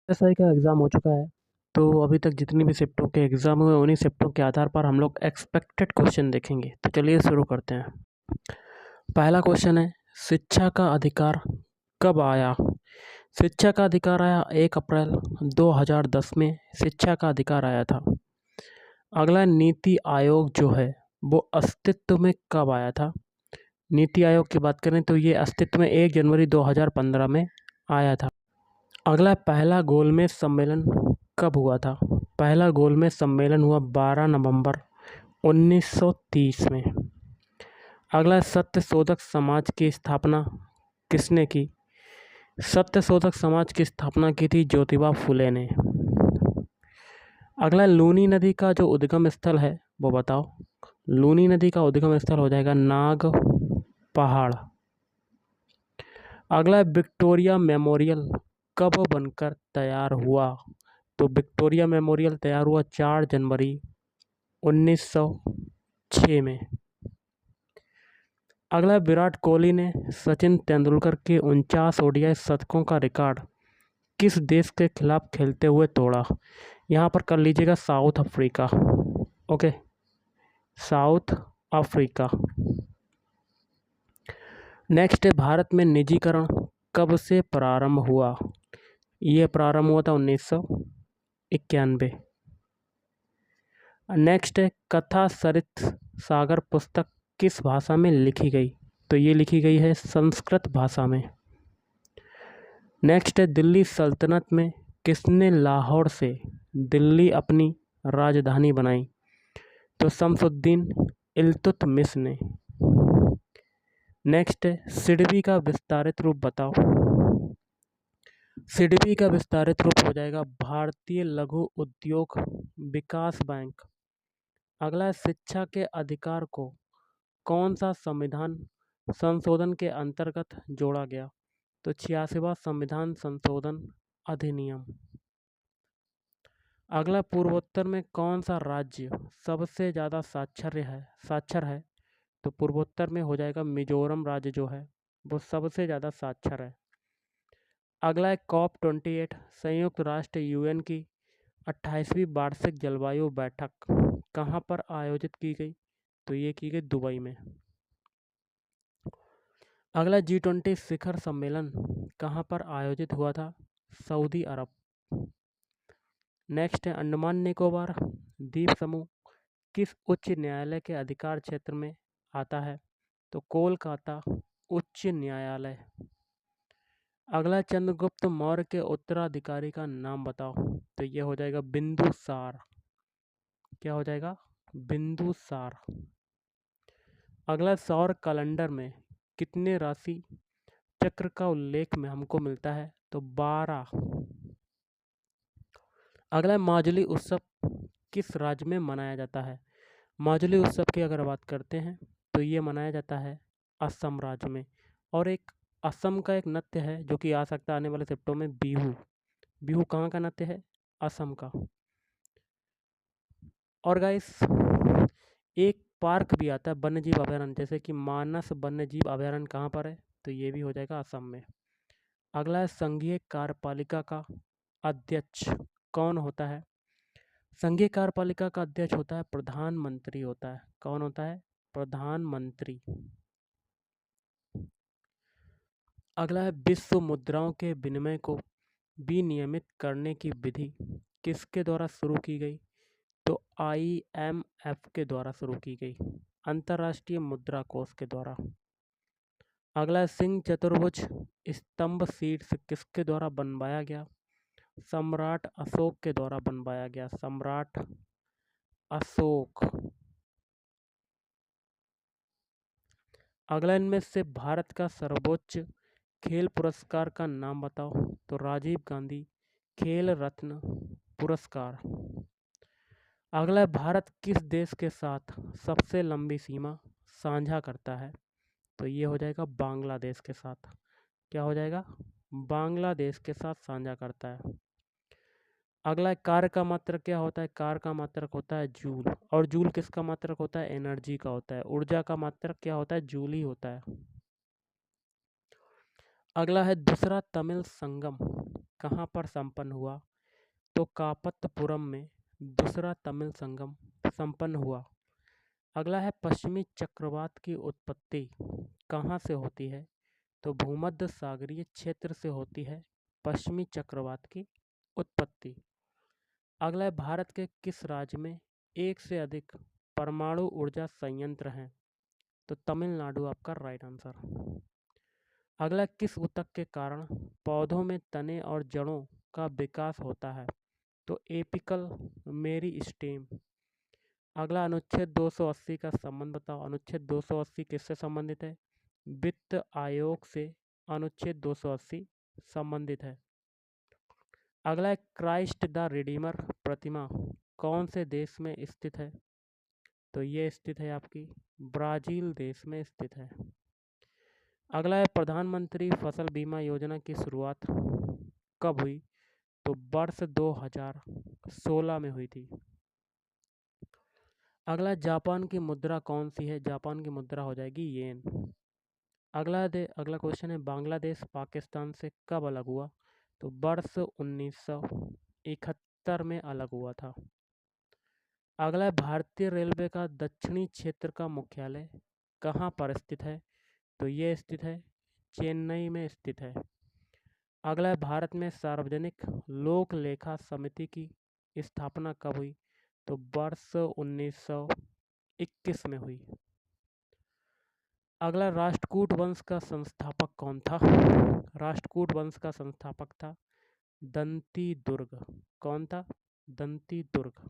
SI का exam हो चुका है। तो अभी तक जितनी भी शिफ्टों के एग्ज़ाम हुए उन्हीं शिफ्टों के आधार पर हम लोग एक्सपेक्टेड क्वेश्चन देखेंगे। तो चलिए शुरू करते हैं। पहला क्वेश्चन है, शिक्षा का अधिकार कब आया? शिक्षा का अधिकार आया 1 अप्रैल 2010 में शिक्षा का अधिकार आया था। अगला, नीति आयोग जो है वो अस्तित्व में कब आया था? नीति आयोग की बात करें तो ये अस्तित्व में 1 जनवरी 2015 में आया था। अगला, पहला गोलमेज सम्मेलन कब हुआ था? पहला गोलमेज सम्मेलन हुआ 12 नवंबर 1930 में। अगला, सत्यशोधक समाज की स्थापना किसने की? सत्यशोधक समाज की स्थापना की थी ज्योतिबा फुले ने। अगला, लूनी नदी का जो उद्गम स्थल है वो बताओ। लूनी नदी का उद्गम स्थल हो जाएगा नाग पहाड़। अगला, विक्टोरिया मेमोरियल कब बनकर तैयार हुआ? तो विक्टोरिया मेमोरियल तैयार हुआ 4 जनवरी 1906 में। अगला, विराट कोहली ने सचिन तेंदुलकर के 49 ओडीआई शतकों का रिकॉर्ड किस देश के खिलाफ खेलते हुए तोड़ा? यहाँ पर कर लीजिएगा south Africa. Okay, south Africa. Next है, भारत में निजीकरण कब से प्रारंभ हुआ? ये प्रारंभ हुआ था 1991। नेक्स्ट है, कथा सरित सागर पुस्तक किस भाषा में लिखी गई? तो ये लिखी गई है संस्कृत भाषा में। नेक्स्ट है, दिल्ली सल्तनत में किसने लाहौर से दिल्ली अपनी राजधानी बनाई? तो शमसुद्दीन इल्तुतमिश ने। नेक्स्ट है, सिडबी का विस्तारित रूप बताओ। सिडबी का विस्तारित रूप हो जाएगा भारतीय लघु उद्योग विकास बैंक। अगला है, शिक्षा के अधिकार को कौन सा संविधान संशोधन के अंतर्गत जोड़ा गया? तो 86वां संविधान संशोधन अधिनियम। अगला, पूर्वोत्तर में कौन सा राज्य सबसे ज़्यादा साक्षर है? तो पूर्वोत्तर में हो जाएगा मिजोरम राज्य जो है वो सबसे ज़्यादा साक्षर है। अगला है, COP28 संयुक्त राष्ट्र यूएन की 28वीं वार्षिक जलवायु बैठक कहाँ पर आयोजित की गई? तो ये की गई दुबई में। अगला, G20 शिखर सम्मेलन कहाँ पर आयोजित हुआ था? सऊदी अरब। नेक्स्ट है, अंडमान निकोबार द्वीप समूह किस उच्च न्यायालय के अधिकार क्षेत्र में आता है? तो कोलकाता उच्च न्यायालय। अगला, चंद्रगुप्त मौर्य के उत्तराधिकारी का नाम बताओ। तो ये हो जाएगा बिंदुसार। क्या हो जाएगा? बिंदुसार। अगला, सौर कैलेंडर में कितने राशि चक्र का उल्लेख में हमको मिलता है? तो 12। अगला, माजुली उत्सव किस राज्य में मनाया जाता है? माजुली उत्सव की अगर बात करते हैं तो ये मनाया जाता है असम राज्य में। और एक असम का एक नृत्य है जो कि आ सकता है आने वाले शिफ्टों में, बिहू। बिहू कहाँ का नृत्य है? असम का। और गाइस, एक पार्क भी आता है वन्यजीव अभयारण्य, जैसे कि मानस वन्यजीव अभयारण्य कहाँ पर है? तो ये भी हो जाएगा असम में। अगला है, संघीय कार्यपालिका का अध्यक्ष कौन होता है? संघीय कार्यपालिका का अध्यक्ष होता है प्रधानमंत्री होता है। कौन होता है? प्रधानमंत्री। अगला है, विश्व मुद्राओं के विनिमय को विनियमित करने की विधि किसके द्वारा शुरू की गई? तो IMF के द्वारा शुरू की गई, अंतर्राष्ट्रीय मुद्रा कोष के द्वारा। अगला, सिंह चतुर्भुज स्तंभ शीर्ष किसके द्वारा बनवाया गया? सम्राट अशोक के द्वारा बनवाया गया, सम्राट अशोक। अगला, इनमें से भारत का सर्वोच्च खेल पुरस्कार का नाम बताओ। तो राजीव गांधी खेल रत्न पुरस्कार। अगला, भारत किस देश के साथ सबसे लंबी सीमा साझा करता है? तो ये हो जाएगा बांग्लादेश के साथ। क्या हो जाएगा? बांग्लादेश के साथ साझा करता है। अगला, कार्य का मात्रक क्या होता है? कार्य का मात्रक होता है जूल। और जूल किसका मात्रक होता है? एनर्जी का होता है। ऊर्जा का मात्रक क्या होता है? जूल ही होता है। अगला है दूसरा तमिल संगम कहाँ पर संपन्न हुआ? तो कापत्तपुरम में दूसरा तमिल संगम संपन्न हुआ। अगला है पश्चिमी चक्रवात की उत्पत्ति कहाँ से होती है? तो भूमध्य सागरीय क्षेत्र से होती है पश्चिमी चक्रवात की उत्पत्ति। अगला है भारत के किस राज्य में एक से अधिक परमाणु ऊर्जा संयंत्र हैं? तो तमिलनाडु आपका राइट आंसर। अगला किस ऊतक के कारण पौधों में तने और जड़ों का विकास होता है? तो एपिकल मेरिस्टेम। अगला अनुच्छेद 280 का संबंध बताओ। अनुच्छेद 280 किससे संबंधित है? वित्त आयोग से अनुच्छेद 280 संबंधित है। अगला है क्राइस्ट द रिडीमर प्रतिमा कौन से देश में स्थित है? तो ये स्थित है आपकी ब्राज़ील देश में स्थित है। अगला है प्रधानमंत्री फसल बीमा योजना की शुरुआत कब हुई? तो वर्ष 2016 में हुई थी। अगला जापान की मुद्रा कौन सी है? जापान की मुद्रा हो जाएगी येन। अगला क्वेश्चन है बांग्लादेश पाकिस्तान से कब अलग हुआ? तो वर्ष 1971 में अलग हुआ था। अगला है भारतीय रेलवे का दक्षिणी क्षेत्र का मुख्यालय कहाँ पर स्थित है? तो ये स्थित है चेन्नई में स्थित है। अगला है भारत में सार्वजनिक लोक लेखा समिति की स्थापना कब हुई? तो वर्ष 1921 में हुई। अगला राष्ट्रकूट वंश का संस्थापक कौन था? राष्ट्रकूट वंश का संस्थापक था दंती दुर्ग। कौन था? दंती दुर्ग।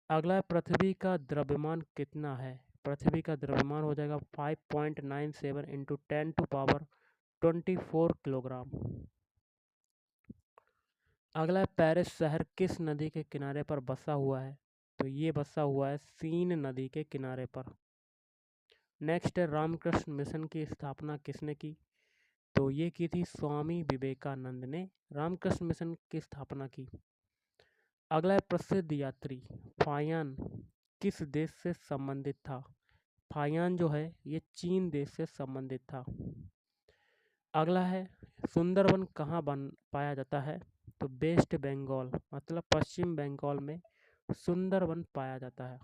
अगला पृथ्वी का द्रव्यमान कितना है? पृथ्वी का द्रव्यमान हो जाएगा 5.97 इंटू 10⁻24 किलोग्राम। अगला पेरिस शहर किस नदी के किनारे पर बसा हुआ है? तो ये बसा हुआ है सीन नदी के किनारे पर। नेक्स्ट है रामकृष्ण मिशन की स्थापना किसने की? तो ये की थी स्वामी विवेकानंद ने रामकृष्ण मिशन की स्थापना की। अगला है प्रसिद्ध यात्री फायान किस देश से संबंधित था? फायान जो है ये चीन देश से संबंधित था। अगला है सुंदरवन कहाँ पाया जाता है? तो वेस्ट बंगाल मतलब पश्चिम बंगाल में सुंदरवन पाया जाता है।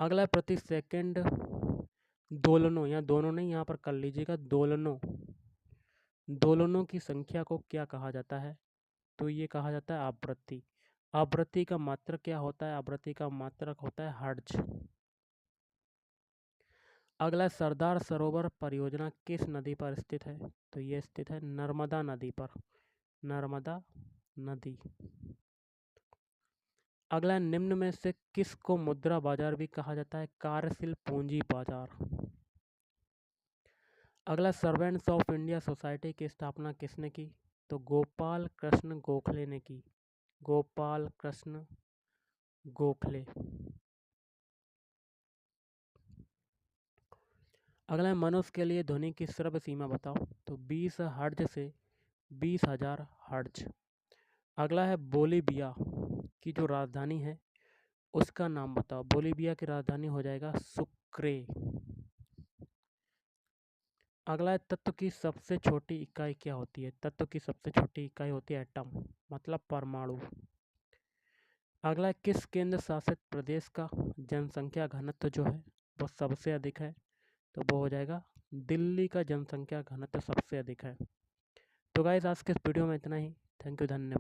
अगला प्रति सेकंड दोलनों या दोनों नहीं यहाँ पर कर लीजिएगा दोलनों की संख्या को क्या कहा जाता है? तो ये कहा जाता है आवृत्ति। आवृत्ति का मात्रक क्या होता है? आवृत्ति का मात्रक होता है हर्ट्ज। अगला सरदार सरोवर परियोजना किस नदी पर स्थित है? तो ये स्थित है नर्मदा नदी पर। नर्मदा नदी। अगला निम्न में से किस को मुद्रा बाजार भी कहा जाता है? कार्यशील पूंजी बाजार। अगला सर्वेंट्स ऑफ इंडिया सोसाइटी की स्थापना किसने की? तो गोपाल कृष्ण गोखले ने की। गोपाल कृष्ण गोखले। अगला मनुष्य के लिए ध्वनि की श्रव्य सीमा बताओ। तो 20 हर्ट्ज से 20,000 हर्ट्ज। अगला है बोलीविया की जो राजधानी है उसका नाम बताओ। बोलीविया की राजधानी हो जाएगा सुक्रे। अगला है तत्व की सबसे छोटी इकाई क्या होती है? तत्व की सबसे छोटी इकाई होती है एटम मतलब परमाणु। अगला है किस केंद्र शासित प्रदेश का जनसंख्या घनत्व जो है वो सबसे अधिक है? तो वो हो जाएगा दिल्ली का जनसंख्या घनत्व सबसे अधिक है। तो गाइस आज के इस वीडियो में इतना ही। थैंक यू, धन्यवाद।